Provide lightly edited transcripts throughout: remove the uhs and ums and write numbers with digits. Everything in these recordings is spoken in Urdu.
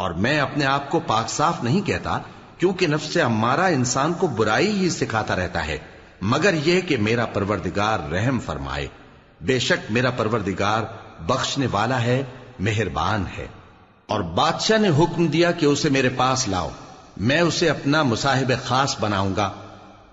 اور میں اپنے آپ کو پاک صاف نہیں کہتا، کیونکہ نفس امارہ انسان کو برائی ہی سکھاتا رہتا ہے، مگر یہ کہ میرا پروردگار رحم فرمائے۔ بے شک میرا پروردگار بخشنے والا ہے، مہربان ہے۔ اور بادشاہ نے حکم دیا کہ اسے میرے پاس لاؤ، میں اسے اپنا مصاحب خاص بناؤں گا۔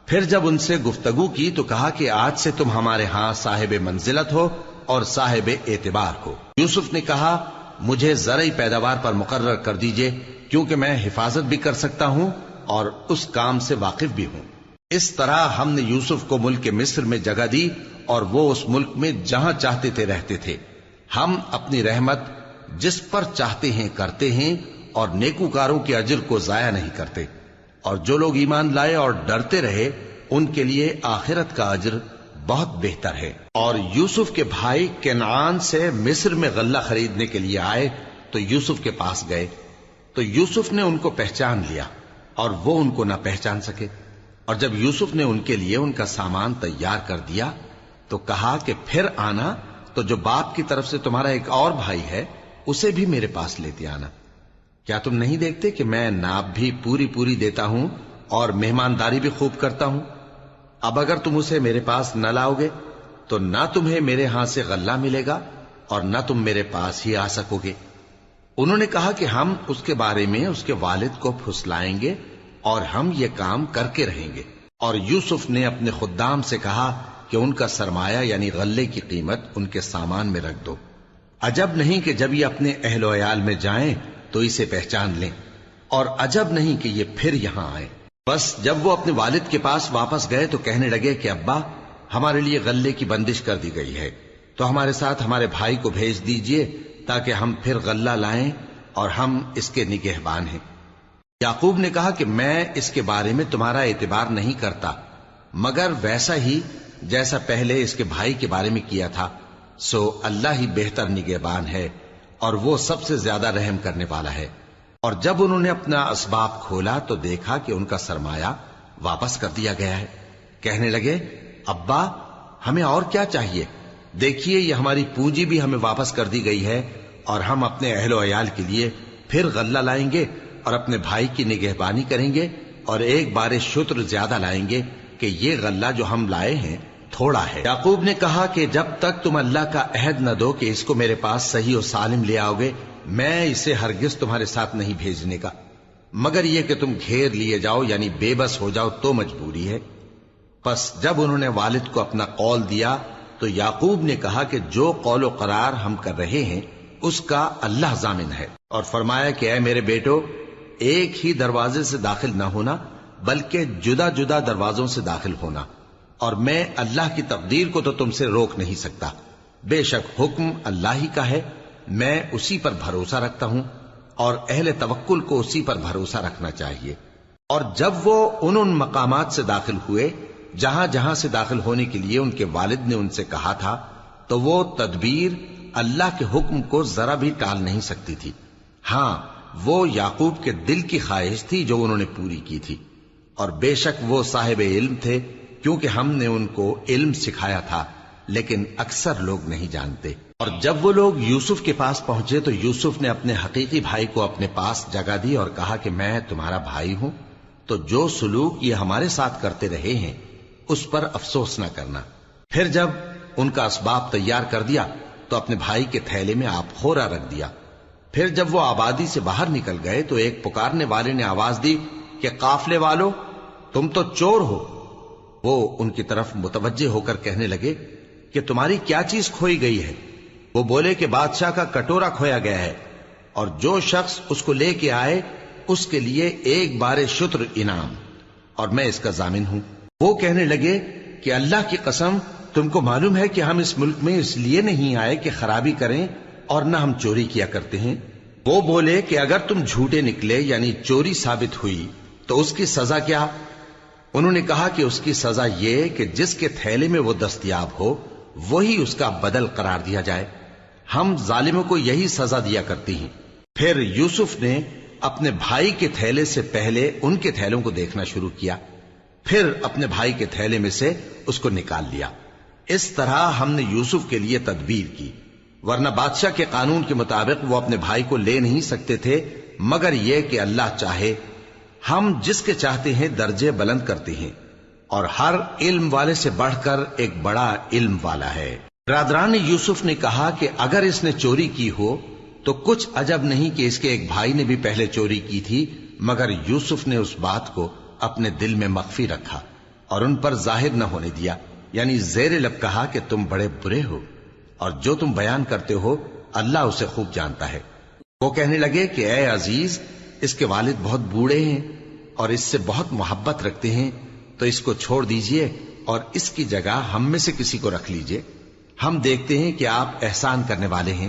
پھر جب ان سے گفتگو کی تو کہا کہ آج سے تم ہمارے ہاں صاحب منزلت ہو اور صاحب اعتبار ہو۔ یوسف نے کہا مجھے زرعی پیداوار پر مقرر کر دیجئے، کیونکہ میں حفاظت بھی کر سکتا ہوں اور اس کام سے واقف بھی ہوں۔ اس طرح ہم نے یوسف کو ملک مصر میں جگہ دی اور وہ اس ملک میں جہاں چاہتے تھے رہتے تھے۔ ہم اپنی رحمت جس پر چاہتے ہیں کرتے ہیں اور نیکوکاروں کے اجر کو ضائع نہیں کرتے، اور جو لوگ ایمان لائے اور ڈرتے رہے ان کے لیے آخرت کا اجر بہت بہتر ہے۔ اور یوسف کے بھائی کنعان سے مصر میں غلہ خریدنے کے لیے آئے تو یوسف کے پاس گئے، تو یوسف نے ان کو پہچان لیا اور وہ ان کو نہ پہچان سکے۔ اور جب یوسف نے ان کے لیے ان کا سامان تیار کر دیا تو کہا کہ پھر آنا تو جو باپ کی طرف سے تمہارا ایک اور بھائی ہے اسے بھی میرے پاس لیتے آنا۔ کیا تم نہیں دیکھتے کہ میں ناب بھی پوری پوری دیتا ہوں اور مہمانداری بھی خوب کرتا ہوں؟ اب اگر تم اسے میرے پاس نہ لاؤ گے تو نہ تمہیں میرے ہاں سے غلہ ملے گا اور نہ تم میرے پاس ہی آ سکو گے۔ انہوں نے کہا کہ ہم اس کے بارے میں اس کے والد کو پھسلائیں گے اور ہم یہ کام کر کے رہیں گے۔ اور یوسف نے اپنے خدام سے کہا کہ ان کا سرمایہ یعنی غلے کی قیمت ان کے سامان میں رکھ دو۔ عجب نہیں کہ جب یہ اپنے اہل و عیال میں جائیں تو اسے پہچان لیں، اور عجب نہیں کہ یہ پھر یہاں آئے۔ بس جب وہ اپنے والد کے پاس واپس گئے تو کہنے لگے کہ ابا ہمارے لیے غلے کی بندش کر دی گئی ہے، تو ہمارے ساتھ ہمارے بھائی کو بھیج دیجئے تاکہ ہم پھر غلہ لائیں اور ہم اس کے نگہبان ہیں۔ یعقوب نے کہا کہ میں اس کے بارے میں تمہارا اعتبار نہیں کرتا، مگر ویسا ہی جیسا پہلے اس کے بھائی کے بارے میں کیا تھا، سو اللہ ہی بہتر نگہبان ہے اور وہ سب سے زیادہ رحم کرنے والا ہے۔ اور جب انہوں نے اپنا اسباب کھولا تو دیکھا کہ ان کا سرمایہ واپس کر دیا گیا ہے۔ کہنے لگے ابا ہمیں اور کیا چاہیے؟ دیکھیے یہ ہماری پونجی بھی ہمیں واپس کر دی گئی ہے، اور ہم اپنے اہل و عیال کے لیے پھر غلہ لائیں گے اور اپنے بھائی کی نگہبانی کریں گے، اور ایک بار شتر زیادہ لائیں گے کہ یہ غلہ جو ہم لائے ہیں تھوڑا ہے۔ یعقوب نے کہا کہ جب تک تم اللہ کا عہد نہ دو کہ اس کو میرے پاس صحیح و سالم لے آؤ گے، میں اسے ہرگز تمہارے ساتھ نہیں بھیجنے کا، مگر یہ کہ تم گھیر لیے جاؤ یعنی بے بس ہو جاؤ تو مجبوری ہے۔ پس جب انہوں نے والد کو اپنا قول دیا تو یعقوب نے کہا کہ جو قول و قرار ہم کر رہے ہیں اس کا اللہ ضامن ہے، اور فرمایا کہ اے میرے بیٹو ایک ہی دروازے سے داخل نہ ہونا بلکہ جدا جدا دروازوں سے داخل ہونا، اور میں اللہ کی تقدیر کو تو تم سے روک نہیں سکتا، بے شک حکم اللہ ہی کا ہے، میں اسی پر بھروسہ رکھتا ہوں، اور اہل توکل کو اسی پر بھروسہ رکھنا چاہیے۔ اور جب وہ ان مقامات سے داخل ہوئے جہاں جہاں سے داخل ہونے کے لیے ان کے والد نے ان سے کہا تھا، تو وہ تدبیر اللہ کے حکم کو ذرا بھی ٹال نہیں سکتی تھی۔ ہاں وہ یعقوب کے دل کی خواہش تھی جو انہوں نے پوری کی تھی، اور بے شک وہ صاحب علم تھے، کیونکہ ہم نے ان کو علم سکھایا تھا، لیکن اکثر لوگ نہیں جانتے۔ اور جب وہ لوگ یوسف کے پاس پہنچے تو یوسف نے اپنے حقیقی بھائی کو اپنے پاس جگہ دی اور کہا کہ میں تمہارا بھائی ہوں، تو جو سلوک یہ ہمارے ساتھ کرتے رہے ہیں اس پر افسوس نہ کرنا۔ پھر جب ان کا اسباب تیار کر دیا تو اپنے بھائی کے تھیلے میں آپ خورا رکھ دیا۔ پھر جب وہ آبادی سے باہر نکل گئے تو ایک پکارنے والے نے آواز دی کہ قافلے والو تم تو چور ہو۔ وہ ان کی طرف متوجہ ہو کر کہنے لگے کہ تمہاری کیا چیز کھوئی گئی ہے؟ وہ بولے کہ بادشاہ کا کٹورا کھویا گیا ہے، اور جو شخص اس کو لے کے آئے اس کے لیے ایک بار شتر انعام، اور میں اس کا ضامن ہوں۔ وہ کہنے لگے کہ اللہ کی قسم تم کو معلوم ہے کہ ہم اس ملک میں اس لیے نہیں آئے کہ خرابی کریں اور نہ ہم چوری کیا کرتے ہیں۔ وہ بولے کہ اگر تم جھوٹے نکلے یعنی چوری ثابت ہوئی تو اس کی سزا کیا؟ انہوں نے کہا کہ اس کی سزا یہ کہ جس کے تھیلے میں وہ دستیاب ہو وہی اس کا بدل قرار دیا جائے، ہم ظالموں کو یہی سزا دیا کرتی ہیں۔ پھر یوسف نے اپنے بھائی کے تھیلے سے پہلے ان کے تھیلوں کو دیکھنا شروع کیا، پھر اپنے بھائی کے تھیلے میں سے اس کو نکال لیا۔ اس طرح ہم نے یوسف کے لیے تدبیر کی، ورنہ بادشاہ کے قانون کے مطابق وہ اپنے بھائی کو لے نہیں سکتے تھے مگر یہ کہ اللہ چاہے، ہم جس کے چاہتے ہیں درجے بلند کرتے ہیں، اور ہر علم والے سے بڑھ کر ایک بڑا علم والا ہے۔ برادران یوسف نے کہا کہ اگر اس نے چوری کی ہو تو کچھ عجب نہیں کہ اس کے ایک بھائی نے بھی پہلے چوری کی تھی، مگر یوسف نے اس بات کو اپنے دل میں مخفی رکھا اور ان پر ظاہر نہ ہونے دیا، یعنی زیر لب کہا کہ تم بڑے برے ہو اور جو تم بیان کرتے ہو اللہ اسے خوب جانتا ہے۔ وہ کہنے لگے کہ اے عزیز، اس کے والد بہت بوڑھے ہیں اور اس سے بہت محبت رکھتے ہیں، تو اس کو چھوڑ دیجئے اور اس کی جگہ ہم میں سے کسی کو رکھ لیجئے، ہم دیکھتے ہیں کہ آپ احسان کرنے والے ہیں۔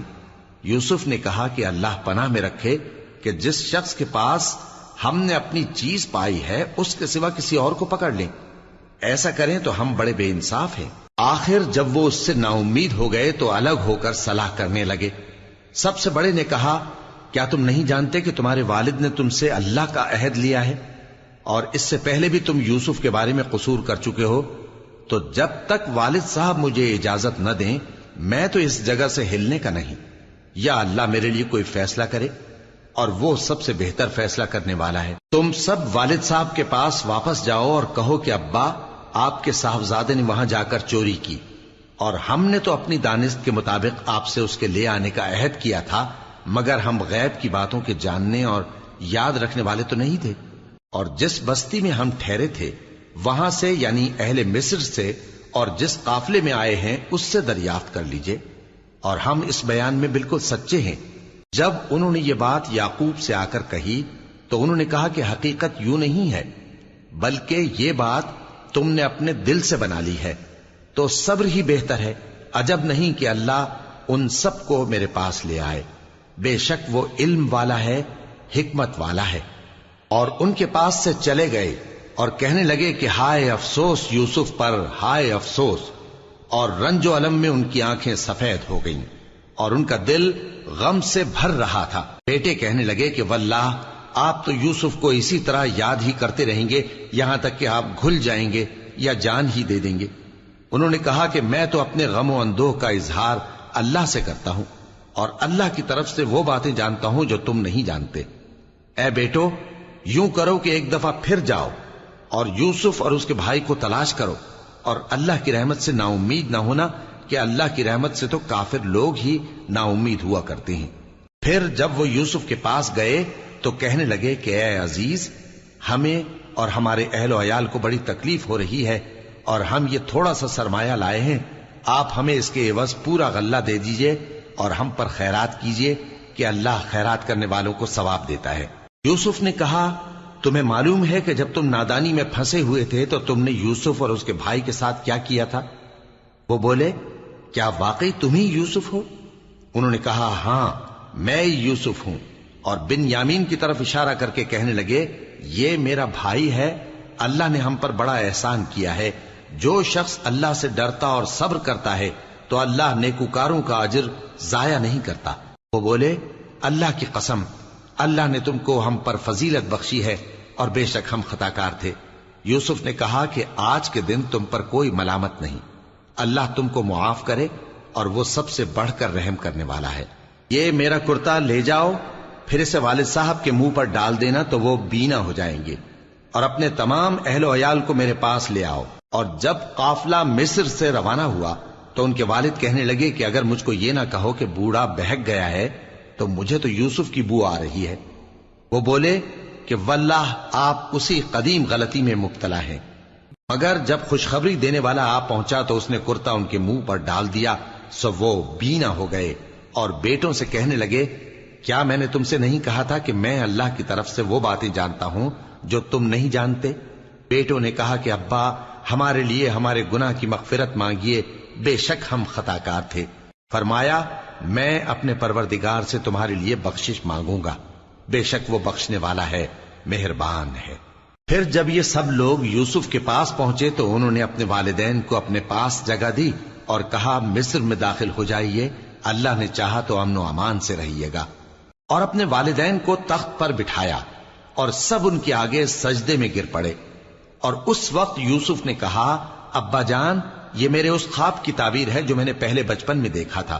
یوسف نے کہا کہ اللہ پناہ میں رکھے کہ جس شخص کے پاس ہم نے اپنی چیز پائی ہے اس کے سوا کسی اور کو پکڑ لیں، ایسا کریں تو ہم بڑے بے انصاف ہیں۔ آخر جب وہ اس سے نا امید ہو گئے تو الگ ہو کر صلاح کرنے لگے۔ سب سے بڑے نے کہا، کیا تم نہیں جانتے کہ تمہارے والد نے تم سے اللہ کا عہد لیا ہے اور اس سے پہلے بھی تم یوسف کے بارے میں قصور کر چکے ہو؟ تو جب تک والد صاحب مجھے اجازت نہ دیں میں تو اس جگہ سے ہلنے کا نہیں، یا اللہ میرے لیے کوئی فیصلہ کرے، اور وہ سب سے بہتر فیصلہ کرنے والا ہے۔ تم سب والد صاحب کے پاس واپس جاؤ اور کہو کہ ابا، آپ کے صاحبزادے نے وہاں جا کر چوری کی، اور ہم نے تو اپنی دانست کے مطابق آپ سے اس کے لے آنے کا عہد کیا تھا، مگر ہم غیب کی باتوں کے جاننے اور یاد رکھنے والے تو نہیں تھے، اور جس بستی میں ہم ٹھہرے تھے وہاں سے، یعنی اہل مصر سے، اور جس قافلے میں آئے ہیں اس سے دریافت کر لیجئے، اور ہم اس بیان میں بالکل سچے ہیں۔ جب انہوں نے یہ بات یعقوب سے آ کر کہی تو انہوں نے کہا کہ حقیقت یوں نہیں ہے، بلکہ یہ بات تم نے اپنے دل سے بنا لی ہے، تو صبر ہی بہتر ہے۔ عجب نہیں کہ اللہ ان سب کو میرے پاس لے آئے، بے شک وہ علم والا ہے، حکمت والا ہے۔ اور ان کے پاس سے چلے گئے اور کہنے لگے کہ ہائے افسوس یوسف پر، ہائے افسوس، اور رنج و الم میں ان کی آنکھیں سفید ہو گئیں اور ان کا دل غم سے بھر رہا تھا۔ بیٹے کہنے لگے کہ واللہ آپ تو یوسف کو اسی طرح یاد ہی کرتے رہیں گے یہاں تک کہ آپ گھل جائیں گے یا جان ہی دے دیں گے۔ انہوں نے کہا کہ میں تو اپنے غم و اندوہ کا اظہار اللہ سے کرتا ہوں، اور اللہ کی طرف سے وہ باتیں جانتا ہوں جو تم نہیں جانتے۔ اے بیٹو، یوں کرو کہ ایک دفعہ پھر جاؤ اور یوسف اور اس کے بھائی کو تلاش کرو، اور اللہ کی رحمت سے نا امید نہ ہونا کہ اللہ کی رحمت سے تو کافر لوگ ہی نا امید ہوا کرتے ہیں۔ پھر جب وہ یوسف کے پاس گئے تو کہنے لگے کہ اے عزیز، ہمیں اور ہمارے اہل و عیال کو بڑی تکلیف ہو رہی ہے، اور ہم یہ تھوڑا سا سرمایہ لائے ہیں، آپ ہمیں اس کے عوض پورا غلہ دے دیجئے اور ہم پر خیرات کیجئے کہ اللہ خیرات کرنے والوں کو ثواب دیتا ہے۔ یوسف نے کہا، تمہیں معلوم ہے کہ جب تم نادانی میں پھنسے ہوئے تھے تو تم نے یوسف اور اس کے بھائی کے ساتھ کیا کیا تھا؟ وہ بولے، کیا واقعی تم ہی یوسف ہو؟ انہوں نے کہا، ہاں میں یوسف ہوں، اور بن یامین کی طرف اشارہ کر کے کہنے لگے، یہ میرا بھائی ہے، اللہ نے ہم پر بڑا احسان کیا ہے۔ جو شخص اللہ سے ڈرتا اور صبر کرتا ہے تو اللہ نیکوکاروں کا اجر ضائع نہیں کرتا۔ وہ بولے، اللہ کی قسم، اللہ نے تم کو ہم پر فضیلت بخشی ہے اور بے شک ہم خطاکار تھے۔ یوسف نے کہا کہ آج کے دن تم پر کوئی ملامت نہیں، اللہ تم کو معاف کرے، اور وہ سب سے بڑھ کر رحم کرنے والا ہے۔ یہ میرا کرتا لے جاؤ، پھر اسے والد صاحب کے منہ پر ڈال دینا تو وہ بینا ہو جائیں گے، اور اپنے تمام اہل و عیال کو میرے پاس لے آؤ۔ اور جب قافلہ مصر سے روانہ ہوا تو ان کے والد کہنے لگے کہ اگر مجھ کو یہ نہ کہو کہ بوڑھا بہک گیا ہے تو مجھے تو یوسف کی بو آ رہی ہے۔ وہ بولے کہ واللہ آپ اسی قدیم غلطی میں مبتلا ہیں۔ مگر جب خوشخبری دینے والا آپ پہنچا تو اس نے کرتا ان کے منہ پر ڈال دیا، سو وہ بینا ہو گئے، اور بیٹوں سے کہنے لگے، کیا میں نے تم سے نہیں کہا تھا کہ میں اللہ کی طرف سے وہ باتیں جانتا ہوں جو تم نہیں جانتے؟ بیٹوں نے کہا کہ ابا، ہمارے لیے ہمارے گناہ کی مغفرت مانگیے، بے شک ہم خطاکار تھے۔ فرمایا، میں اپنے پروردگار سے تمہارے لیے بخشش مانگوں گا، بے شک وہ بخشنے والا ہے، مہربان ہے۔ پھر جب یہ سب لوگ یوسف کے پاس پہنچے تو انہوں نے اپنے والدین کو اپنے پاس جگہ دی اور کہا، مصر میں داخل ہو جائیے، اللہ نے چاہا تو امن و امان سے رہیے گا۔ اور اپنے والدین کو تخت پر بٹھایا اور سب ان کے آگے سجدے میں گر پڑے۔ اور اس وقت یوسف نے کہا، ابا جان، یہ میرے اس خواب کی تعبیر ہے جو میں نے پہلے بچپن میں دیکھا تھا،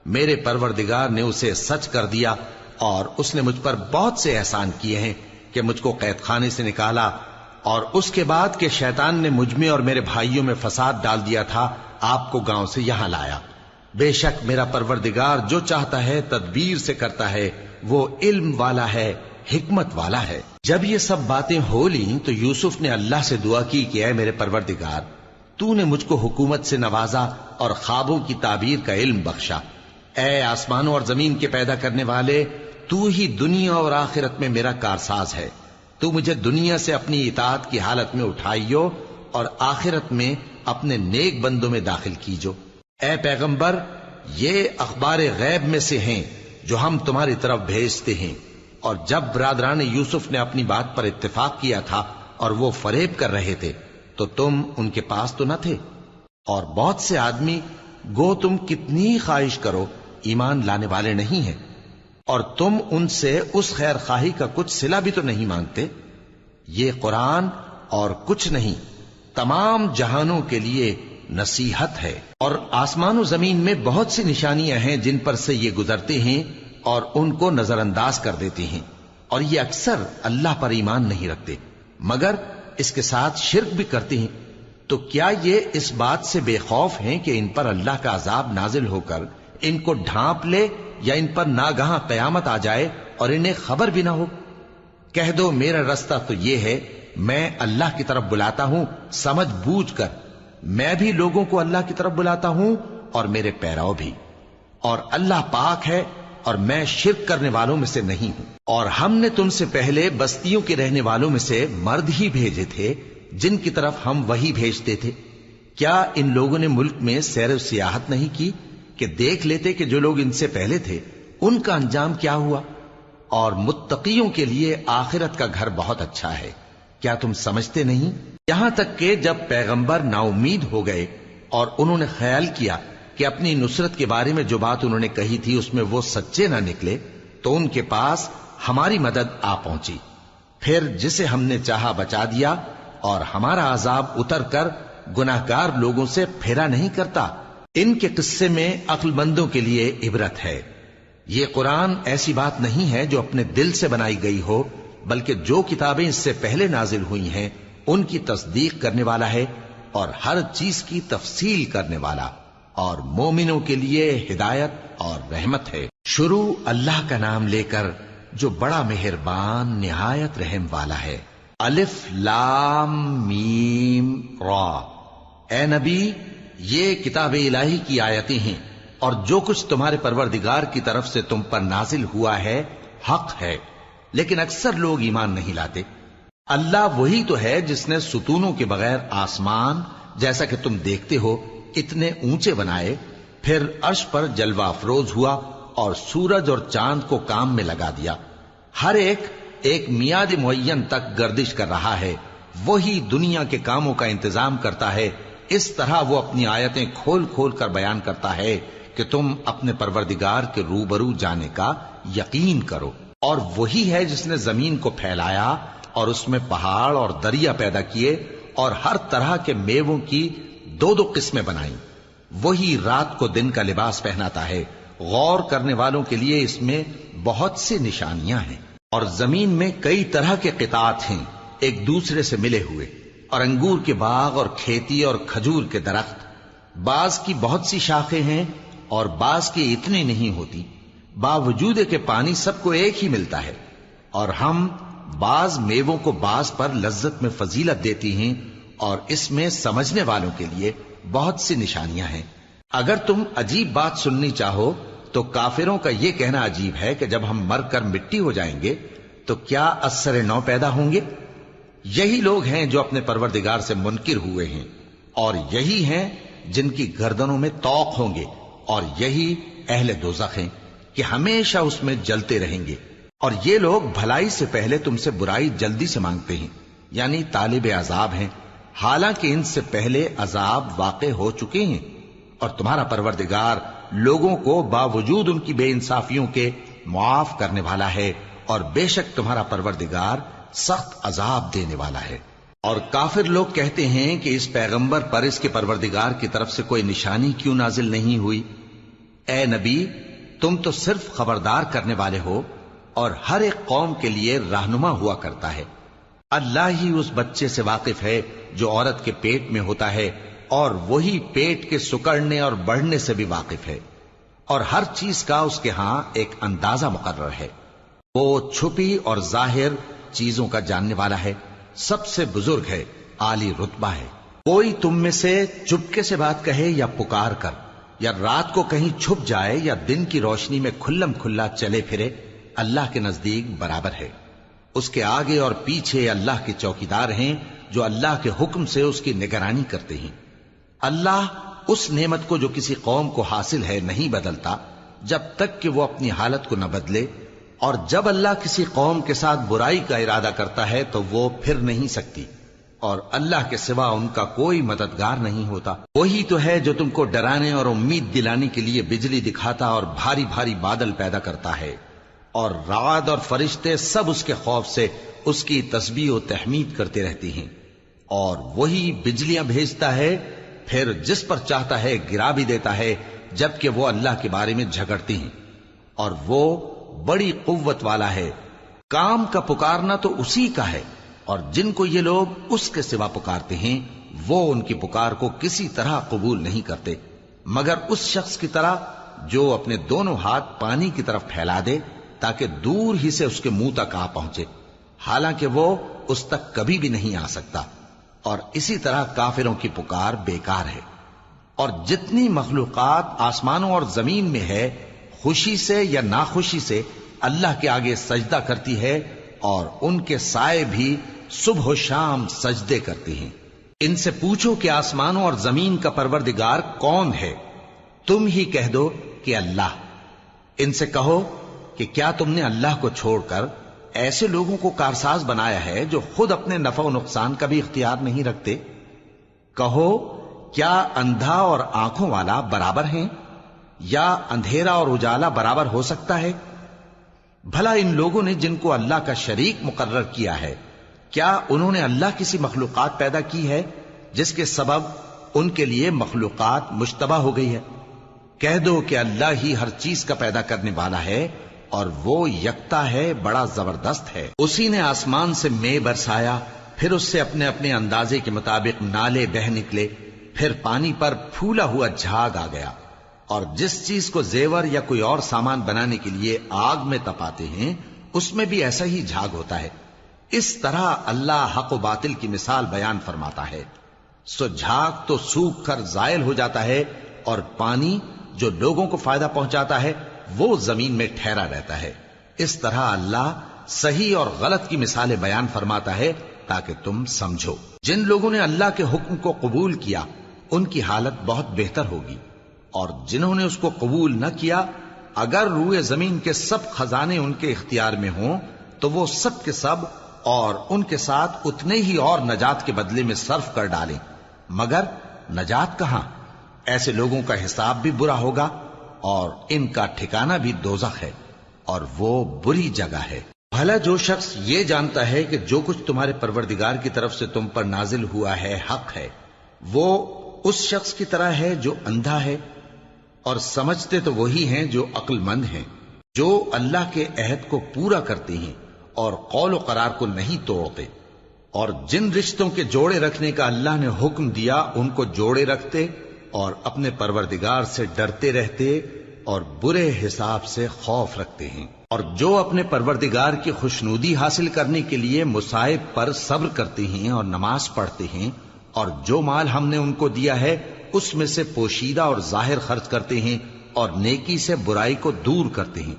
میرے پروردگار نے اسے سچ کر دیا اور اس نے مجھ پر بہت سے احسان کیے ہیں کہ مجھ کو قید خانے سے نکالا، اور اس کے بعد کہ شیطان نے مجھ میں اور میرے بھائیوں میں فساد ڈال دیا تھا، آپ کو گاؤں سے یہاں لایا۔ بے شک میرا پروردگار جو چاہتا ہے تدبیر سے کرتا ہے، وہ علم والا ہے، حکمت والا ہے۔ جب یہ سب باتیں ہو لیں تو یوسف نے اللہ سے دعا کی کہ اے میرے پروردگار، تو نے مجھ کو حکومت سے نوازا اور خوابوں کی تعبیر کا علم بخشا۔ اے آسمانوں اور زمین کے پیدا کرنے والے، تو ہی دنیا اور آخرت میں میرا کارساز ہے۔ تو مجھے دنیا سے اپنی اطاعت کی حالت میں اٹھائیو اور آخرت میں اپنے نیک بندوں میں داخل کیجو۔ اے پیغمبر، یہ اخبار غیب میں سے ہیں جو ہم تمہاری طرف بھیجتے ہیں۔ اور جب برادران یوسف نے اپنی بات پر اتفاق کیا تھا اور وہ فریب کر رہے تھے تو تم ان کے پاس تو نہ تھے، اور بہت سے آدمی گو تم کتنی خواہش کرو ایمان لانے والے نہیں ہیں، اور تم ان سے اس خیر خواہی کا کچھ صلہ بھی تو نہیں مانگتے۔ یہ قرآن اور کچھ نہیں تمام جہانوں کے لیے نصیحت ہے، اور آسمان و زمین میں بہت سی نشانیاں ہیں جن پر سے یہ گزرتے ہیں اور ان کو نظر انداز کر دیتے ہیں، اور یہ اکثر اللہ پر ایمان نہیں رکھتے مگر اس کے ساتھ شرک بھی کرتے ہیں۔ تو کیا یہ اس بات سے بے خوف ہیں کہ ان پر اللہ کا عذاب نازل ہو کر ان کو ڈھانپ لے، یا ان پر ناگہاں قیامت آ جائے اور انہیں خبر بھی نہ ہو؟ کہہ دو میرا رستہ تو یہ ہے، میں اللہ کی طرف بلاتا ہوں سمجھ بوجھ کر، میں بھی لوگوں کو اللہ کی طرف بلاتا ہوں اور میرے پیراؤ بھی، اور اللہ پاک ہے اور میں شرک کرنے والوں میں سے نہیں ہوں۔ اور ہم نے تم سے پہلے بستیوں کے رہنے والوں میں سے مرد ہی بھیجے تھے جن کی طرف ہم وہی بھیجتے تھے۔ کیا ان لوگوں نے ملک میں سیر و سیاحت نہیں کی کہ دیکھ لیتے کہ جو لوگ ان سے پہلے تھے ان کا انجام کیا ہوا؟ اور متقیوں کے لیے آخرت کا گھر بہت اچھا ہے، کیا تم سمجھتے نہیں؟ یہاں تک کہ جب پیغمبر نا امید ہو گئے اور انہوں نے خیال کیا کہ اپنی نصرت کے بارے میں جو بات انہوں نے کہی تھی اس میں وہ سچے نہ نکلے، تو ان کے پاس ہماری مدد آ پہنچی، پھر جسے ہم نے چاہا بچا دیا، اور ہمارا عذاب اتر کر گناہگار لوگوں سے پھیرا نہیں کرتا۔ ان کے قصے میں عقل مندوں کے لیے عبرت ہے۔ یہ قرآن ایسی بات نہیں ہے جو اپنے دل سے بنائی گئی ہو، بلکہ جو کتابیں اس سے پہلے نازل ہوئی ہیں ان کی تصدیق کرنے والا ہے، اور ہر چیز کی تفصیل کرنے والا، اور مومنوں کے لیے ہدایت اور رحمت ہے۔ شروع اللہ کا نام لے کر جو بڑا مہربان نہایت رحم والا ہے۔ الف لام میم را۔ اے نبی، یہ کتاب الہی کی آیتیں ہیں، اور جو کچھ تمہارے پروردگار کی طرف سے تم پر نازل ہوا ہے حق ہے، لیکن اکثر لوگ ایمان نہیں لاتے۔ اللہ وہی تو ہے جس نے ستونوں کے بغیر آسمان جیسا کہ تم دیکھتے ہو اتنے اونچے بنائے، پھر عرش پر جلوہ افروز ہوا اور سورج اور چاند کو کام میں لگا دیا، ہر ایک میعاد معین تک گردش کر رہا ہے۔ وہی دنیا کے کاموں کا انتظام کرتا ہے، اس طرح وہ اپنی آیتیں کھول کھول کر بیان کرتا ہے کہ تم اپنے پروردگار کے روبرو جانے کا یقین کرو۔ اور وہی ہے جس نے زمین کو پھیلایا اور اس میں پہاڑ اور دریا پیدا کیے اور ہر طرح کے میووں کی دو دو قسمیں بنائیں۔ وہی رات کو دن کا لباس پہناتا ہے، غور کرنے والوں کے لیے اس میں بہت سی نشانیاں ہیں۔ اور زمین میں کئی طرح کے قطعات ہیں ایک دوسرے سے ملے ہوئے، اور انگور کے باغ اور کھیتی اور کھجور کے درخت، بعض کی بہت سی شاخیں ہیں اور بعض کی اتنی نہیں ہوتی، باوجود کہ پانی سب کو ایک ہی ملتا ہے۔ اور ہم بعض میووں کو بعض پر لذت میں فضیلت دیتی ہیں، اور اس میں سمجھنے والوں کے لیے بہت سی نشانیاں ہیں۔ اگر تم عجیب بات سننی چاہو تو کافروں کا یہ کہنا عجیب ہے کہ جب ہم مر کر مٹی ہو جائیں گے تو کیا از سر نو پیدا ہوں گے؟ یہی لوگ ہیں جو اپنے پروردگار سے منکر ہوئے ہیں، اور یہی ہیں جن کی گردنوں میں طوق ہوں گے، اور یہی اہل دوزخ ہیں کہ ہمیشہ اس میں جلتے رہیں گے۔ اور یہ لوگ بھلائی سے پہلے تم سے برائی جلدی سے مانگتے ہیں، یعنی طالب عذاب ہیں، حالانکہ ان سے پہلے عذاب واقع ہو چکے ہیں۔ اور تمہارا پروردگار لوگوں کو باوجود ان کی بے انصافیوں کے معاف کرنے والا ہے، اور بے شک تمہارا پروردگار سخت عذاب دینے والا ہے۔ اور کافر لوگ کہتے ہیں کہ اس پیغمبر پر اس کے پروردگار کی طرف سے کوئی نشانی کیوں نازل نہیں ہوئی؟ اے نبی، تم تو صرف خبردار کرنے والے ہو، اور ہر ایک قوم کے لیے رہنما ہوا کرتا ہے۔ اللہ ہی اس بچے سے واقف ہے جو عورت کے پیٹ میں ہوتا ہے، اور وہی پیٹ کے سکڑنے اور بڑھنے سے بھی واقف ہے، اور ہر چیز کا اس کے ہاں ایک اندازہ مقرر ہے۔ وہ چھپی اور ظاہر چیزوں کا جاننے والا ہے، سب سے بزرگ ہے، عالی رتبہ ہے۔ کوئی تم میں سے چپکے سے بات کہے یا پکار کر، یا رات کو کہیں چھپ جائے یا دن کی روشنی میں کھلم کھلا چلے پھرے، اللہ کے نزدیک برابر ہے۔ اس کے آگے اور پیچھے اللہ کے چوکیدار ہیں جو اللہ کے حکم سے اس کی نگرانی کرتے ہیں۔ اللہ اس نعمت کو جو کسی قوم کو حاصل ہے نہیں بدلتا جب تک کہ وہ اپنی حالت کو نہ بدلے، اور جب اللہ کسی قوم کے ساتھ برائی کا ارادہ کرتا ہے تو وہ پھر نہیں سکتی، اور اللہ کے سوا ان کا کوئی مددگار نہیں ہوتا۔ وہی تو ہے جو تم کو ڈرانے اور امید دلانے کے لیے بجلی دکھاتا اور بھاری بھاری بادل پیدا کرتا ہے، اور رعد اور فرشتے سب اس کے خوف سے اس کی تسبیح و تحمید کرتے رہتے ہیں۔ اور وہی بجلیاں بھیجتا ہے، پھر جس پر چاہتا ہے گرا بھی دیتا ہے، جبکہ وہ اللہ کے بارے میں جھگڑتے ہیں، اور وہ بڑی قوت والا ہے۔ کام کا پکارنا تو اسی کا ہے، اور جن کو یہ لوگ اس کے سوا پکارتے ہیں وہ ان کی پکار کو کسی طرح قبول نہیں کرتے، مگر اس شخص کی طرح جو اپنے دونوں ہاتھ پانی کی طرف پھیلا دے تاکہ دور ہی سے اس کے منہ تک آ پہنچے، حالانکہ وہ اس تک کبھی بھی نہیں آ سکتا۔ اور اسی طرح کافروں کی پکار بیکار ہے۔ اور جتنی مخلوقات آسمانوں اور زمین میں ہے، خوشی سے یا ناخوشی سے اللہ کے آگے سجدہ کرتی ہے، اور ان کے سائے بھی صبح و شام سجدے کرتے ہیں۔ ان سے پوچھو کہ آسمانوں اور زمین کا پروردگار کون ہے؟ تم ہی کہہ دو کہ اللہ۔ ان سے کہو کہ کیا تم نے اللہ کو چھوڑ کر ایسے لوگوں کو کارساز بنایا ہے جو خود اپنے نفع و نقصان کا بھی اختیار نہیں رکھتے؟ کہو کیا اندھا اور آنکھوں والا برابر ہیں، یا اندھیرا اور اجالا برابر ہو سکتا ہے؟ بھلا ان لوگوں نے جن کو اللہ کا شریک مقرر کیا ہے، کیا انہوں نے اللہ کسی مخلوقات پیدا کی ہے جس کے سبب ان کے لیے مخلوقات مشتبہ ہو گئی ہے؟ کہہ دو کہ اللہ ہی ہر چیز کا پیدا کرنے والا ہے، اور وہ یکتا ہے، بڑا زبردست ہے۔ اسی نے آسمان سے مے برسایا، پھر اس سے اپنے اپنے اندازے کے مطابق نالے بہ نکلے، پھر پانی پر پھولا ہوا جھاگ آ گیا۔ اور جس چیز کو زیور یا کوئی اور سامان بنانے کے لیے آگ میں تپاتے ہیں اس میں بھی ایسا ہی جھاگ ہوتا ہے۔ اس طرح اللہ حق و باطل کی مثال بیان فرماتا ہے۔ سو جھاگ تو سوکھ کر زائل ہو جاتا ہے، اور پانی جو لوگوں کو فائدہ پہنچاتا ہے وہ زمین میں ٹھہرا رہتا ہے۔ اس طرح اللہ صحیح اور غلط کی مثالیں بیان فرماتا ہے تاکہ تم سمجھو۔ جن لوگوں نے اللہ کے حکم کو قبول کیا ان کی حالت بہت بہتر ہوگی، اور جنہوں نے اس کو قبول نہ کیا، اگر روئے زمین کے سب خزانے ان کے اختیار میں ہوں تو وہ سب کے سب اور ان کے ساتھ اتنے ہی اور نجات کے بدلے میں صرف کر ڈالیں، مگر نجات کہاں؟ ایسے لوگوں کا حساب بھی برا ہوگا، اور ان کا ٹھکانہ بھی دوزخ ہے، اور وہ بری جگہ ہے۔ بھلا جو شخص یہ جانتا ہے کہ جو کچھ تمہارے پروردگار کی طرف سے تم پر نازل ہوا ہے حق ہے، وہ اس شخص کی طرح ہے جو اندھا ہے، اور سمجھتے تو وہی ہیں جو عقل مند ہیں، جو اللہ کے عہد کو پورا کرتے ہیں اور قول و قرار کو نہیں توڑتے، اور جن رشتوں کے جوڑے رکھنے کا اللہ نے حکم دیا ان کو جوڑے رکھتے، اور اپنے پروردگار سے ڈرتے رہتے اور برے حساب سے خوف رکھتے ہیں، اور جو اپنے پروردگار کی خوشنودی حاصل کرنے کے لیے مصائب پر صبر کرتے ہیں اور نماز پڑھتے ہیں، اور جو مال ہم نے ان کو دیا ہے اس میں سے پوشیدہ اور ظاہر خرچ کرتے ہیں، اور نیکی سے برائی کو دور کرتے ہیں،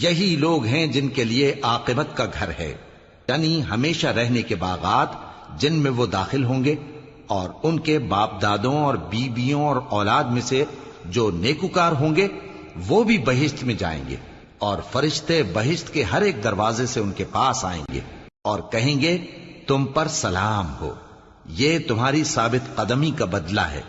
یہی لوگ ہیں جن کے لیے عاقبت کا گھر ہے، یعنی ہمیشہ رہنے کے باغات جن میں وہ داخل ہوں گے، اور ان کے باپ دادوں اور بیویوں اور اولاد میں سے جو نیکوکار ہوں گے وہ بھی بہشت میں جائیں گے، اور فرشتے بہشت کے ہر ایک دروازے سے ان کے پاس آئیں گے اور کہیں گے تم پر سلام ہو، یہ تمہاری ثابت قدمی کا بدلہ ہے،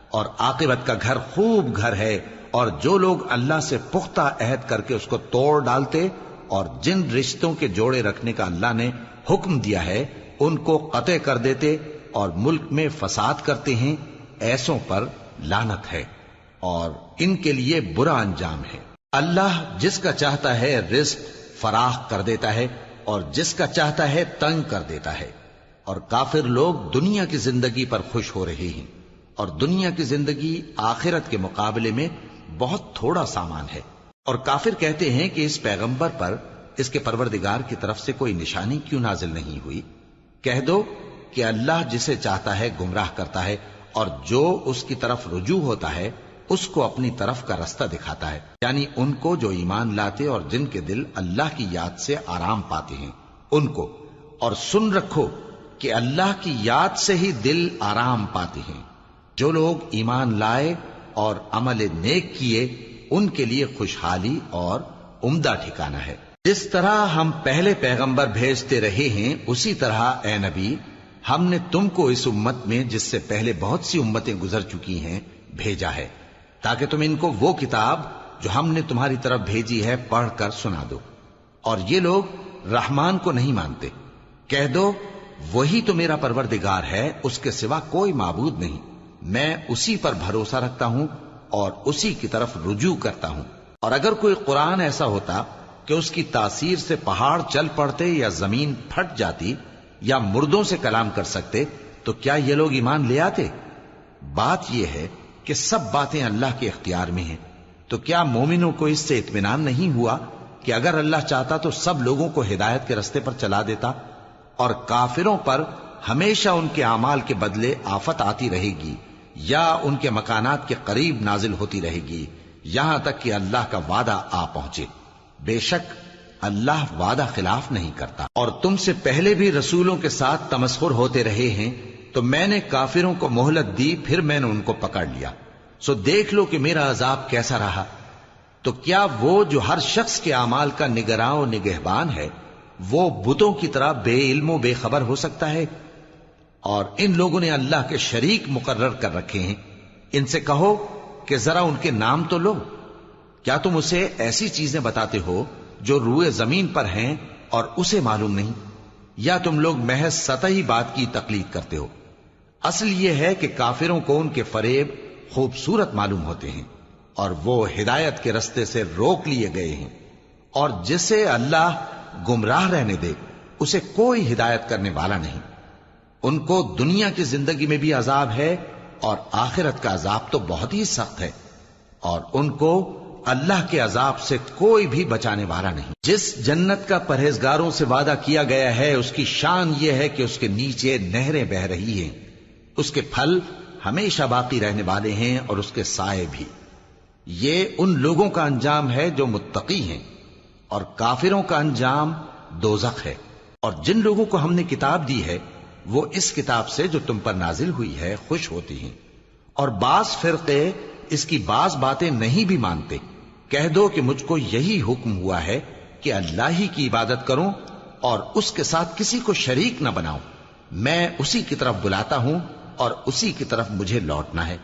اور عاقبت کا گھر خوب گھر ہے۔ اور جو لوگ اللہ سے پختہ عہد کر کے اس کو توڑ ڈالتے اور جن رشتوں کے جوڑے رکھنے کا اللہ نے حکم دیا ہے ان کو قطع کر دیتے اور ملک میں فساد کرتے ہیں، ایسوں پر لعنت ہے اور ان کے لیے برا انجام ہے۔ اللہ جس کا چاہتا ہے رزق فراخ کر دیتا ہے اور جس کا چاہتا ہے تنگ کر دیتا ہے۔ اور کافر لوگ دنیا کی زندگی پر خوش ہو رہے ہیں، اور دنیا کی زندگی آخرت کے مقابلے میں بہت تھوڑا سامان ہے۔ اور کافر کہتے ہیں کہ اس پیغمبر پر اس کے پروردگار کی طرف سے کوئی نشانی کیوں نازل نہیں ہوئی؟ کہہ دو کہ اللہ جسے چاہتا ہے گمراہ کرتا ہے، اور جو اس کی طرف رجوع ہوتا ہے اس کو اپنی طرف کا رستہ دکھاتا ہے، یعنی ان کو جو ایمان لاتے اور جن کے دل اللہ کی یاد سے آرام پاتے ہیں ان کو۔ اور سن رکھو کہ اللہ کی یاد سے ہی دل آرام پاتے ہیں۔ جو لوگ ایمان لائے اور عمل نیک کیے ان کے لیے خوشحالی اور عمدہ ٹھکانہ ہے۔ جس طرح ہم پہلے پیغمبر بھیجتے رہے ہیں اسی طرح اے نبی ہم نے تم کو اس امت میں جس سے پہلے بہت سی امتیں گزر چکی ہیں بھیجا ہے، تاکہ تم ان کو وہ کتاب جو ہم نے تمہاری طرف بھیجی ہے پڑھ کر سنا دو۔ اور یہ لوگ رحمان کو نہیں مانتے۔ کہہ دو وہی تو میرا پروردگار ہے، اس کے سوا کوئی معبود نہیں، میں اسی پر بھروسہ رکھتا ہوں اور اسی کی طرف رجوع کرتا ہوں۔ اور اگر کوئی قرآن ایسا ہوتا کہ اس کی تاثیر سے پہاڑ چل پڑتے یا زمین پھٹ جاتی یا مردوں سے کلام کر سکتے تو کیا یہ لوگ ایمان لے آتے؟ بات یہ ہے کہ سب باتیں اللہ کے اختیار میں ہیں، تو کیا مومنوں کو اس سے اطمینان نہیں ہوا کہ اگر اللہ چاہتا تو سب لوگوں کو ہدایت کے رستے پر چلا دیتا؟ اور کافروں پر ہمیشہ ان کے اعمال کے بدلے آفت آتی رہے گی یا ان کے مکانات کے قریب نازل ہوتی رہے گی یہاں تک کہ اللہ کا وعدہ آ پہنچے۔ بے شک اللہ وعدہ خلاف نہیں کرتا۔ اور تم سے پہلے بھی رسولوں کے ساتھ تمسخر ہوتے رہے ہیں، تو میں نے کافروں کو مہلت دی، پھر میں نے ان کو پکڑ لیا، سو دیکھ لو کہ میرا عذاب کیسا رہا۔ تو کیا وہ جو ہر شخص کے اعمال کا نگراں و نگہبان ہے وہ بتوں کی طرح بے علم و بے خبر ہو سکتا ہے؟ اور ان لوگوں نے اللہ کے شریک مقرر کر رکھے ہیں۔ ان سے کہو کہ ذرا ان کے نام تو لو۔ کیا تم اسے ایسی چیزیں بتاتے ہو جو روئے زمین پر ہیں اور اسے معلوم نہیں، یا تم لوگ محض سطحی بات کی تقلید کرتے ہو؟ اصل یہ ہے کہ کافروں کو ان کے فریب خوبصورت معلوم ہوتے ہیں اور وہ ہدایت کے رستے سے روک لیے گئے ہیں، اور جسے اللہ گمراہ رہنے دے اسے کوئی ہدایت کرنے والا نہیں۔ ان کو دنیا کی زندگی میں بھی عذاب ہے اور آخرت کا عذاب تو بہت ہی سخت ہے، اور ان کو اللہ کے عذاب سے کوئی بھی بچانے والا نہیں۔ جس جنت کا پرہیزگاروں سے وعدہ کیا گیا ہے اس کی شان یہ ہے کہ اس کے نیچے نہریں بہ رہی ہیں، اس کے پھل ہمیشہ باقی رہنے والے ہیں اور اس کے سائے بھی۔ یہ ان لوگوں کا انجام ہے جو متقی ہیں، اور کافروں کا انجام دوزخ ہے۔ اور جن لوگوں کو ہم نے کتاب دی ہے وہ اس کتاب سے جو تم پر نازل ہوئی ہے خوش ہوتی ہیں، اور بعض فرقے اس کی بعض باتیں نہیں بھی مانتے۔ کہہ دو کہ مجھ کو یہی حکم ہوا ہے کہ اللہ ہی کی عبادت کروں اور اس کے ساتھ کسی کو شریک نہ بناؤں، میں اسی کی طرف بلاتا ہوں اور اسی کی طرف مجھے لوٹنا ہے۔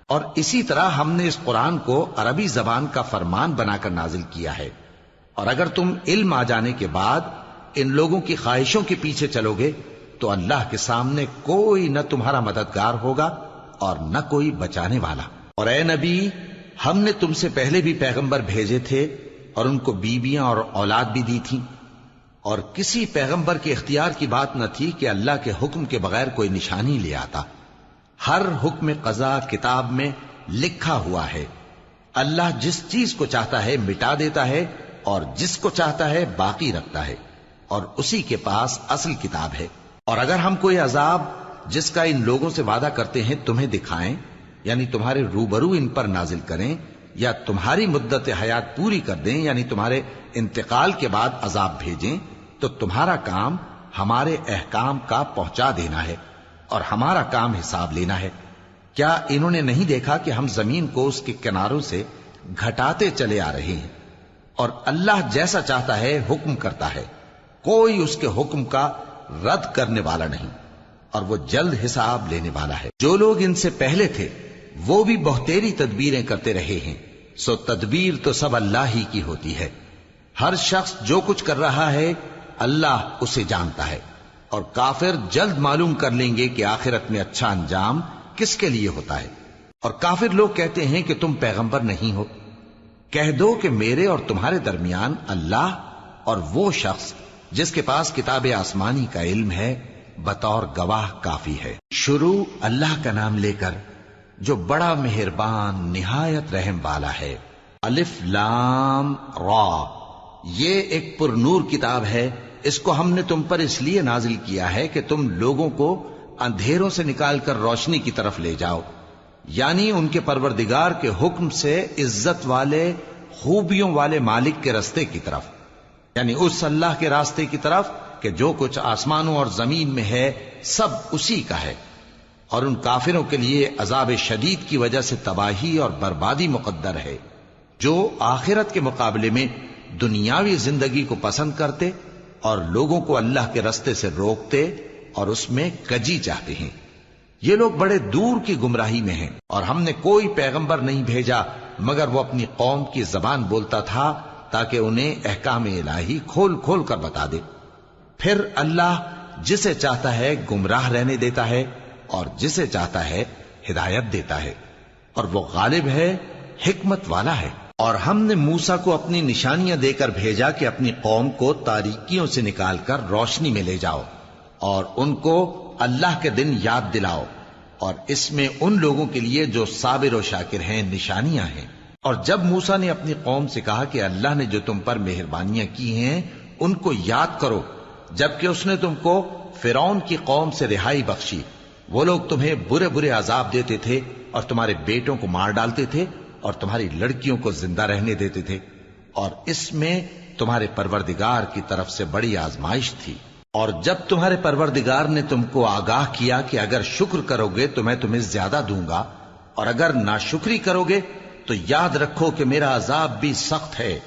اور اسی طرح ہم نے اس قرآن کو عربی زبان کا فرمان بنا کر نازل کیا ہے، اور اگر تم علم آ جانے کے بعد ان لوگوں کی خواہشوں کے پیچھے چلو گے تو اللہ کے سامنے کوئی نہ تمہارا مددگار ہوگا اور نہ کوئی بچانے والا۔ اور اے نبی ہم نے تم سے پہلے بھی پیغمبر بھیجے تھے اور ان کو بیویاں اور اولاد بھی دی تھیں، اور کسی پیغمبر کے اختیار کی بات نہ تھی کہ اللہ کے حکم کے بغیر کوئی نشانی لے آتا۔ ہر حکم قضا کتاب میں لکھا ہوا ہے۔ اللہ جس چیز کو چاہتا ہے مٹا دیتا ہے اور جس کو چاہتا ہے باقی رکھتا ہے، اور اسی کے پاس اصل کتاب ہے۔ اور اگر ہم کوئی عذاب جس کا ان لوگوں سے وعدہ کرتے ہیں تمہیں دکھائیں، یعنی تمہارے روبرو ان پر نازل کریں، یا تمہاری مدت حیات پوری کر دیں، یعنی تمہارے انتقال کے بعد عذاب بھیجیں، تو تمہارا کام ہمارے احکام کا پہنچا دینا ہے اور ہمارا کام حساب لینا ہے۔ کیا انہوں نے نہیں دیکھا کہ ہم زمین کو اس کے کناروں سے گھٹاتے چلے آ رہے ہیں؟ اور اللہ جیسا چاہتا ہے حکم کرتا ہے، کوئی اس کے حکم کا رد کرنے والا نہیں، اور وہ جلد حساب لینے والا ہے۔ جو لوگ ان سے پہلے تھے وہ بھی بہتیری تدبیریں کرتے رہے ہیں، سو تدبیر تو سب اللہ ہی کی ہوتی ہے۔ ہر شخص جو کچھ کر رہا ہے اللہ اسے جانتا ہے، اور کافر جلد معلوم کر لیں گے کہ آخرت میں اچھا انجام کس کے لیے ہوتا ہے۔ اور کافر لوگ کہتے ہیں کہ تم پیغمبر نہیں ہو۔ کہہ دو کہ میرے اور تمہارے درمیان اللہ اور وہ شخص جس کے پاس کتاب آسمانی کا علم ہے بطور گواہ کافی ہے۔ شروع اللہ کا نام لے کر جو بڑا مہربان نہایت رحم والا ہے۔ الف لام را، یہ ایک پر نور کتاب ہے، اس کو ہم نے تم پر اس لیے نازل کیا ہے کہ تم لوگوں کو اندھیروں سے نکال کر روشنی کی طرف لے جاؤ، یعنی ان کے پروردگار کے حکم سے عزت والے خوبیوں والے مالک کے راستے کی طرف، یعنی اس اللہ کے راستے کی طرف کہ جو کچھ آسمانوں اور زمین میں ہے سب اسی کا ہے، اور ان کافروں کے لیے عذاب شدید کی وجہ سے تباہی اور بربادی مقدر ہے، جو آخرت کے مقابلے میں دنیاوی زندگی کو پسند کرتے اور لوگوں کو اللہ کے راستے سے روکتے اور اس میں کجی چاہتے ہیں۔ یہ لوگ بڑے دور کی گمراہی میں ہیں، اور ہم نے کوئی پیغمبر نہیں بھیجا مگر وہ اپنی قوم کی زبان بولتا تھا تاکہ انہیں احکام الہی کھول کھول کر بتا دے۔ پھر اللہ جسے چاہتا ہے گمراہ رہنے دیتا ہے اور جسے چاہتا ہے ہدایت دیتا ہے، اور وہ غالب ہے، حکمت والا ہے۔ اور ہم نے موسیٰ کو اپنی نشانیاں دے کر بھیجا کہ اپنی قوم کو تاریکیوں سے نکال کر روشنی میں لے جاؤ اور ان کو اللہ کے دن یاد دلاؤ، اور اس میں ان لوگوں کے لیے جو صابر و شاکر ہیں نشانیاں ہیں۔ اور جب موسیٰ نے اپنی قوم سے کہا کہ اللہ نے جو تم پر مہربانیاں کی ہیں ان کو یاد کرو، جبکہ اس نے تم کو فرعون کی قوم سے رہائی بخشی، وہ لوگ تمہیں برے برے عذاب دیتے تھے اور تمہارے بیٹوں کو مار ڈالتے تھے اور تمہاری لڑکیوں کو زندہ رہنے دیتے تھے، اور اس میں تمہارے پروردگار کی طرف سے بڑی آزمائش تھی۔ اور جب تمہارے پروردگار نے تم کو آگاہ کیا کہ اگر شکر کرو گے تو میں تمہیں زیادہ دوں گا، اور اگر ناشکری کرو گے تو یاد رکھو کہ میرا عذاب بھی سخت ہے۔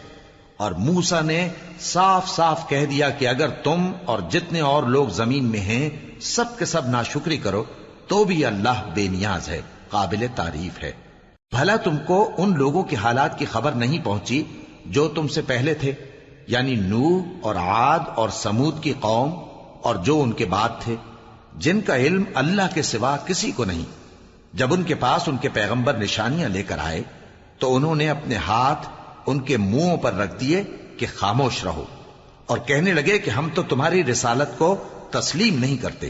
اور موسیٰ نے صاف صاف کہہ دیا کہ اگر تم اور جتنے اور لوگ زمین میں ہیں سب کے سب ناشکری کرو تو بھی اللہ بے نیاز ہے، قابل تعریف ہے۔ بھلا تم کو ان لوگوں کے حالات کی خبر نہیں پہنچی جو تم سے پہلے تھے، یعنی نوح اور عاد اور سمود کی قوم اور جو ان کے بعد تھے، جن کا علم اللہ کے سوا کسی کو نہیں۔ جب ان کے پاس ان کے پیغمبر نشانیاں لے کر آئے تو انہوں نے اپنے ہاتھ ان کے منہوں پر رکھ دیے کہ خاموش رہو، اور کہنے لگے کہ ہم تو تمہاری رسالت کو تسلیم نہیں کرتے،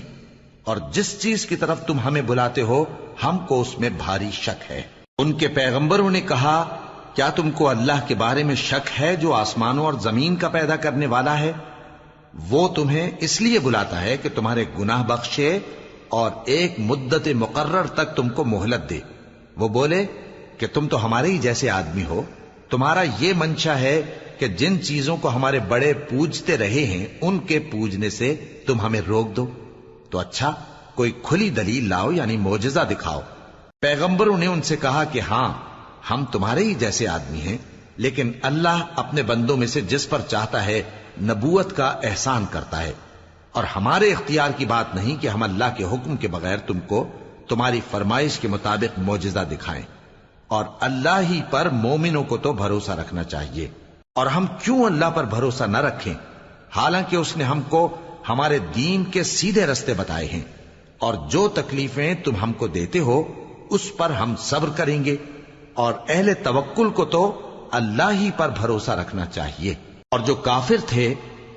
اور جس چیز کی طرف تم ہمیں بلاتے ہو ہم کو اس میں بھاری شک ہے۔ ان کے پیغمبروں نے کہا، کیا تم کو اللہ کے بارے میں شک ہے جو آسمانوں اور زمین کا پیدا کرنے والا ہے؟ وہ تمہیں اس لیے بلاتا ہے کہ تمہارے گناہ بخشے اور ایک مدت مقرر تک تم کو مہلت دے۔ وہ بولے کہ تم تو ہمارے ہی جیسے آدمی ہو، تمہارا یہ منشا ہے کہ جن چیزوں کو ہمارے بڑے پوجتے رہے ہیں ان کے پوجنے سے تم ہمیں روک دو، تو اچھا کوئی کھلی دلیل لاؤ، یعنی معجزہ دکھاؤ۔ پیغمبروں نے ان سے کہا کہ ہاں ہم تمہارے ہی جیسے آدمی ہیں، لیکن اللہ اپنے بندوں میں سے جس پر چاہتا ہے نبوت کا احسان کرتا ہے، اور ہمارے اختیار کی بات نہیں کہ ہم اللہ کے حکم کے بغیر تم کو تمہاری فرمائش کے مطابق معجزہ دکھائیں، اور اللہ ہی پر مومنوں کو تو بھروسہ رکھنا چاہیے۔ اور ہم کیوں اللہ پر بھروسہ نہ رکھیں حالانکہ اس نے ہم کو ہمارے دین کے سیدھے رستے بتائے ہیں، اور جو تکلیفیں تم ہم کو دیتے ہو اس پر ہم صبر کریں گے، اور اہل توکل کو تو اللہ ہی پر بھروسہ رکھنا چاہیے۔ اور جو کافر تھے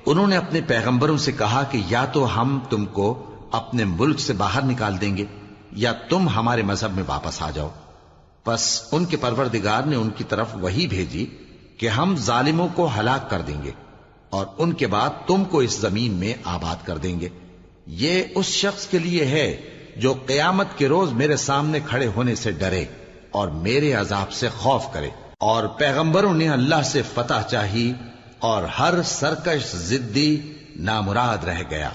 انہوں نے اپنے پیغمبروں سے کہا کہ یا تو ہم تم کو اپنے ملک سے باہر نکال دیں گے یا تم ہمارے مذہب میں واپس آ جاؤ۔ پس ان کے پروردگار نے ان کی طرف وحی بھیجی کہ ہم ظالموں کو ہلاک کر دیں گے اور ان کے بعد تم کو اس زمین میں آباد کر دیں گے۔ یہ اس شخص کے لیے ہے جو قیامت کے روز میرے سامنے کھڑے ہونے سے ڈرے اور میرے عذاب سے خوف کرے۔ اور پیغمبروں نے اللہ سے فتح چاہی اور ہر سرکش ضدی نامراد رہ گیا۔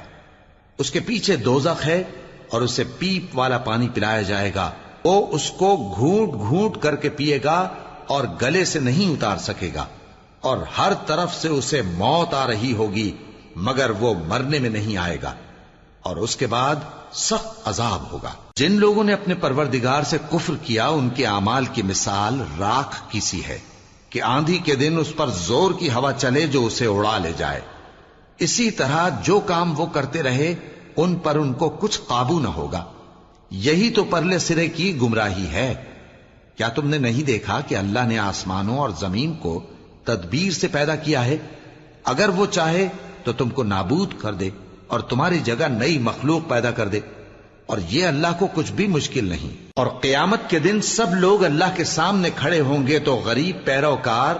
اس کے پیچھے دوزخ ہے اور اسے پیپ والا پانی پلایا جائے گا، وہ اس کو گھونٹ گھونٹ کر کے پیے گا اور گلے سے نہیں اتار سکے گا، اور ہر طرف سے اسے موت آ رہی ہوگی مگر وہ مرنے میں نہیں آئے گا، اور اس کے بعد سخت عذاب ہوگا۔ جن لوگوں نے اپنے پروردگار سے کفر کیا ان کے اعمال کی مثال راکھ کی سی ہے کہ آندھی کے دن اس پر زور کی ہوا چلے جو اسے اڑا لے جائے۔ اسی طرح جو کام وہ کرتے رہے ان پر ان کو کچھ قابو نہ ہوگا۔ یہی تو پرلے سرے کی گمراہی ہے۔ کیا تم نے نہیں دیکھا کہ اللہ نے آسمانوں اور زمین کو تدبیر سے پیدا کیا ہے؟ اگر وہ چاہے تو تم کو نابود کر دے اور تمہاری جگہ نئی مخلوق پیدا کر دے، اور یہ اللہ کو کچھ بھی مشکل نہیں۔ اور قیامت کے دن سب لوگ اللہ کے سامنے کھڑے ہوں گے تو غریب پیروکار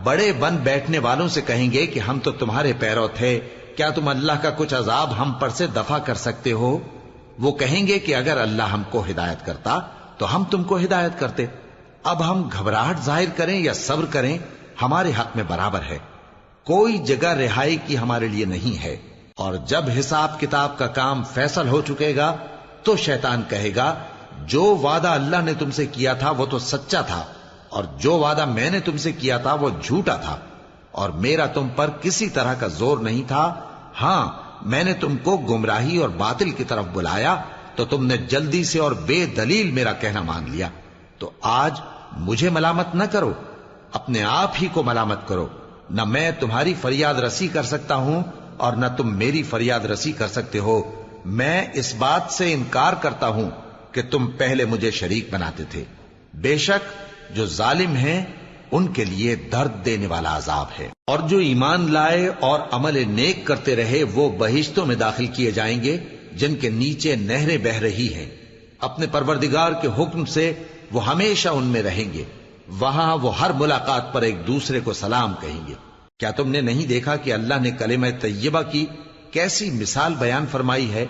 بڑے بن بیٹھنے والوں سے کہیں گے کہ ہم تو تمہارے پیرو تھے، کیا تم اللہ کا کچھ عذاب ہم پر سے دفع کر سکتے ہو؟ وہ کہیں گے کہ اگر اللہ ہم کو ہدایت کرتا تو ہم تم کو ہدایت کرتے۔ اب ہم گھبراہٹ ظاہر کریں یا صبر کریں ہمارے حق میں برابر ہے، کوئی جگہ رہائی کی ہمارے لیے نہیں ہے۔ اور جب حساب کتاب کا کام فیصل ہو چکے گا تو شیطان کہے گا جو وعدہ اللہ نے تم سے کیا تھا وہ تو سچا تھا، اور جو وعدہ میں نے تم سے کیا تھا وہ جھوٹا تھا، اور میرا تم پر کسی طرح کا زور نہیں تھا۔ ہاں، میں نے تم کو گمراہی اور باطل کی طرف بلایا تو تم نے جلدی سے اور بے دلیل میرا کہنا مان لیا۔ تو آج مجھے ملامت نہ کرو، اپنے آپ ہی کو ملامت کرو۔ نہ میں تمہاری فریاد رسی کر سکتا ہوں اور نہ تم میری فریاد رسی کر سکتے ہو۔ میں اس بات سے انکار کرتا ہوں کہ تم پہلے مجھے شریک بناتے تھے۔ بے شک جو ظالم ہیں ان کے لیے درد دینے والا عذاب ہے۔ اور جو ایمان لائے اور عمل نیک کرتے رہے وہ بہشتوں میں داخل کیے جائیں گے جن کے نیچے نہریں بہ رہی ہیں۔ اپنے پروردگار کے حکم سے وہ ہمیشہ ان میں رہیں گے، وہاں وہ ہر ملاقات پر ایک دوسرے کو سلام کہیں گے۔ کیا تم نے نہیں دیکھا کہ اللہ نے کلمہ طیبہ کی کیسی مثال بیان فرمائی ہے؟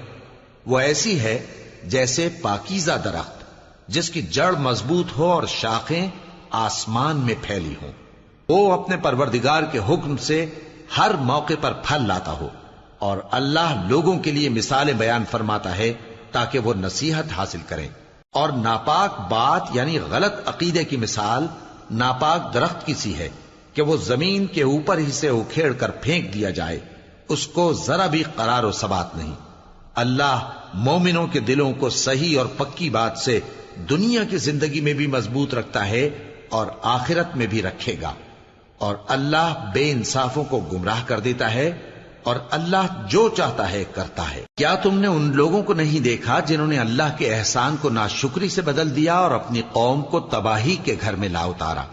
وہ ایسی ہے جیسے پاکیزہ درخت جس کی جڑ مضبوط ہو اور شاخیں آسمان میں پھیلی ہوں، وہ اپنے پروردگار کے حکم سے ہر موقع پر پھل لاتا ہو۔ اور اللہ لوگوں کے لیے مثالیں بیان فرماتا ہے تاکہ وہ نصیحت حاصل کریں۔ اور ناپاک بات یعنی غلط عقیدے کی مثال ناپاک درخت کی سی ہے کہ وہ زمین کے اوپر ہی سے اکھیڑ کر پھینک دیا جائے، اس کو ذرا بھی قرار و ثبات نہیں۔ اللہ مومنوں کے دلوں کو صحیح اور پکی بات سے دنیا کی زندگی میں بھی مضبوط رکھتا ہے اور آخرت میں بھی رکھے گا۔ اور اللہ بے انصافوں کو گمراہ کر دیتا ہے، اور اللہ جو چاہتا ہے کرتا ہے۔ کیا تم نے ان لوگوں کو نہیں دیکھا جنہوں نے اللہ کے احسان کو ناشکری سے بدل دیا اور اپنی قوم کو تباہی کے گھر میں لا اتارا،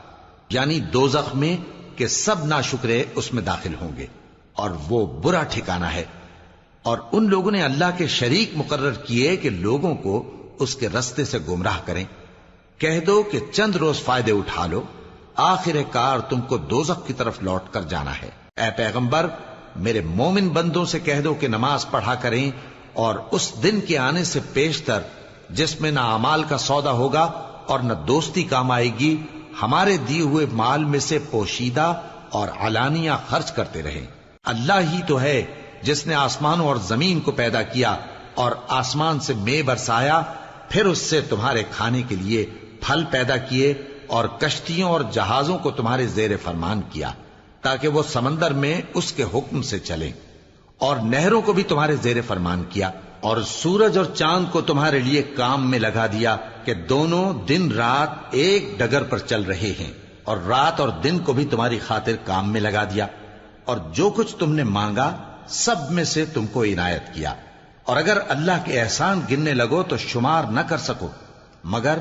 یعنی دوزخ میں، کہ سب ناشکرے اس میں داخل ہوں گے اور وہ برا ٹھکانہ ہے۔ اور ان لوگوں نے اللہ کے شریک مقرر کیے کہ لوگوں کو اس کے رستے سے گمراہ کریں۔ کہہ دو کہ چند روز فائدے اٹھا لو، آخر کار تم کو دوزخ کی طرف لوٹ کر جانا ہے۔ اے پیغمبر، میرے مومن بندوں سے کہہ دو کہ نماز پڑھا کریں، اور اس دن کے آنے سے پیشتر جس میں نہ اعمال کا سودا ہوگا اور نہ دوستی کام آئے گی، ہمارے دیے ہوئے مال میں سے پوشیدہ اور علانیہ خرچ کرتے رہیں۔ اللہ ہی تو ہے جس نے آسمانوں اور زمین کو پیدا کیا اور آسمان سے مے برسایا، پھر اس سے تمہارے کھانے کے لیے پھل پیدا کیے اور کشتیوں اور جہازوں کو تمہارے زیر فرمان کیا تاکہ وہ سمندر میں اس کے حکم سے چلیں، اور نہروں کو بھی تمہارے زیر فرمان کیا، اور سورج اور چاند کو تمہارے لیے کام میں لگا دیا کہ دونوں دن رات ایک ڈگر پر چل رہے ہیں، اور رات اور دن کو بھی تمہاری خاطر کام میں لگا دیا، اور جو کچھ تم نے مانگا سب میں سے تم کو عنایت کیا۔ اور اگر اللہ کے احسان گننے لگو تو شمار نہ کر سکو، مگر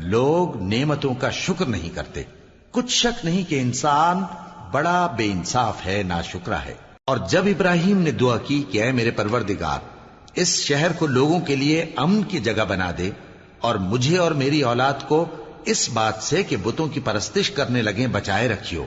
لوگ نعمتوں کا شکر نہیں کرتے۔ کچھ شک نہیں کہ انسان بڑا بے انصاف ہے، ناشکرا ہے۔ اور جب ابراہیم نے دعا کی کہ اے میرے پروردگار، اس شہر کو لوگوں کے لیے امن کی جگہ بنا دے، اور مجھے اور میری اولاد کو اس بات سے کہ بتوں کی پرستش کرنے لگیں بچائے رکھیو۔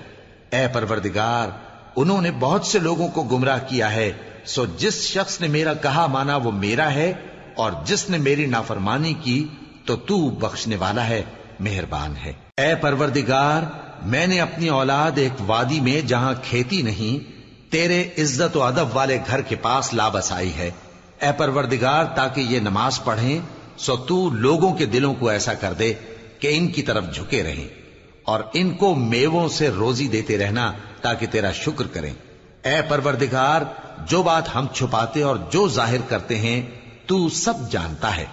اے پروردگار، انہوں نے بہت سے لوگوں کو گمراہ کیا ہے، سو جس شخص نے میرا کہا مانا وہ میرا ہے، اور جس نے میری نافرمانی کی تو تو بخشنے والا ہے، مہربان ہے۔ اے پروردگار، میں نے اپنی اولاد ایک وادی میں جہاں کھیتی نہیں، تیرے عزت و ادب والے گھر کے پاس لا بسائی ہے۔ اے پروردگار، تاکہ یہ نماز پڑھیں، سو تو لوگوں کے دلوں کو ایسا کر دے کہ ان کی طرف جھکے رہیں، اور ان کو میووں سے روزی دیتے رہنا تاکہ تیرا شکر کریں۔ اے پروردگار، جو بات ہم چھپاتے اور جو ظاہر کرتے ہیں تو سب جانتا ہے،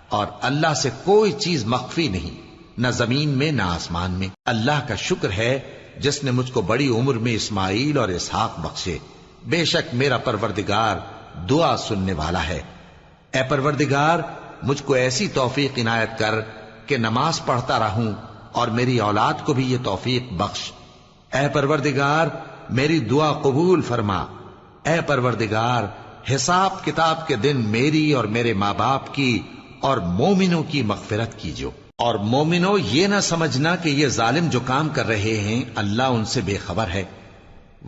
اور اللہ سے کوئی چیز مخفی نہیں، نہ زمین میں نہ آسمان میں۔ اللہ کا شکر ہے جس نے مجھ کو بڑی عمر میں اسماعیل اور اسحاق بخشے، بے شک میرا پروردگار دعا سننے والا ہے۔ اے پروردگار، مجھ کو ایسی توفیق عنایت کر کہ نماز پڑھتا رہوں، اور میری اولاد کو بھی یہ توفیق بخش۔ اے پروردگار، میری دعا قبول فرما۔ اے پروردگار، حساب کتاب کے دن میری اور میرے ماں باپ کی اور مومنوں کی مغفرت کیجو۔ اور مومنوں، یہ نہ سمجھنا کہ یہ ظالم جو کام کر رہے ہیں اللہ ان سے بے خبر ہے۔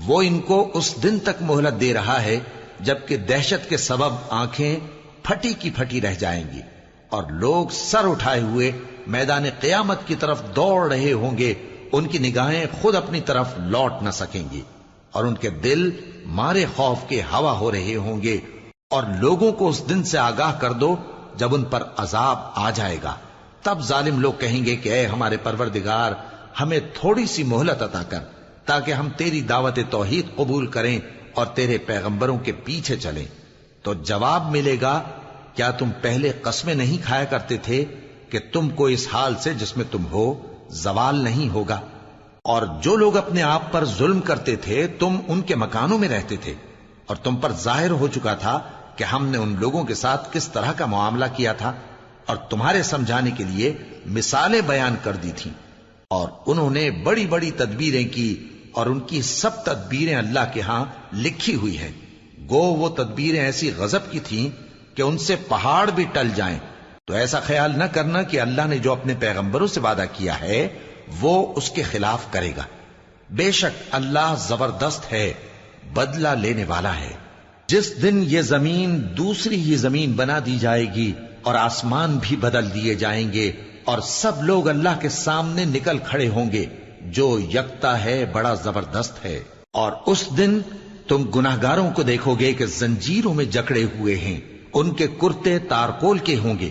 وہ ان کو اس دن تک مہلت دے رہا ہے جبکہ دہشت کے سبب آنکھیں پھٹی کی پھٹی رہ جائیں گی اور لوگ سر اٹھائے ہوئے میدان قیامت کی طرف دوڑ رہے ہوں گے۔ ان کی نگاہیں خود اپنی طرف لوٹ نہ سکیں گی اور ان کے دل مارے خوف کے ہوا ہو رہے ہوں گے۔ اور لوگوں کو اس دن سے آگاہ کر دو جب ان پر عذاب آ جائے گا۔ تب ظالم لوگ کہیں گے کہ اے ہمارے پروردگار، ہمیں تھوڑی سی مہلت عطا کر تاکہ ہم تیری دعوت توحید قبول کریں اور تیرے پیغمبروں کے پیچھے چلیں۔ تو جواب ملے گا، کیا تم پہلے قسمیں نہیں کھایا کرتے تھے کہ تم کو اس حال سے جس میں تم ہو زوال نہیں ہوگا؟ اور جو لوگ اپنے آپ پر ظلم کرتے تھے تم ان کے مکانوں میں رہتے تھے، اور تم پر ظاہر ہو چکا تھا کہ ہم نے ان لوگوں کے ساتھ کس طرح کا معاملہ کیا تھا، اور تمہارے سمجھانے کے لیے مثالیں بیان کر دی تھیں۔ اور انہوں نے بڑی بڑی تدبیریں کی، اور ان کی سب تدبیریں اللہ کے ہاں لکھی ہوئی ہیں۔ گو وہ تدبیریں ایسی غضب کی تھیں کہ ان سے پہاڑ بھی ٹل جائیں۔ تو ایسا خیال نہ کرنا کہ اللہ نے جو اپنے پیغمبروں سے وعدہ کیا ہے وہ اس کے خلاف کرے گا۔ بے شک اللہ زبردست ہے، بدلہ لینے والا ہے۔ جس دن یہ زمین دوسری ہی زمین بنا دی جائے گی اور آسمان بھی بدل دیے جائیں گے اور سب لوگ اللہ کے سامنے نکل کھڑے ہوں گے، جو یکتا ہے بڑا زبردست ہے۔ اور اس دن تم گناہگاروں کو دیکھو گے کہ زنجیروں میں جکڑے ہوئے ہیں، ان کے کرتے تارکول کے ہوں گے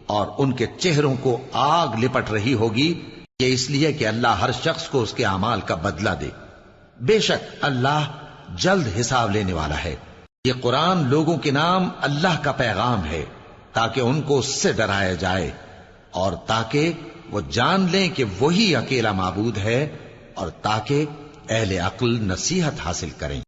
اور ان کے چہروں کو آگ لپٹ رہی ہوگی، یہ اس لیے کہ اللہ ہر شخص کو اس کے اعمال کا بدلہ دے۔ بے شک اللہ جلد حساب لینے والا ہے۔ یہ قرآن لوگوں کے نام اللہ کا پیغام ہے تاکہ ان کو اس سے ڈرایا جائے اور تاکہ وہ جان لیں کہ وہی اکیلا معبود ہے، اور تاکہ اہل عقل نصیحت حاصل کریں۔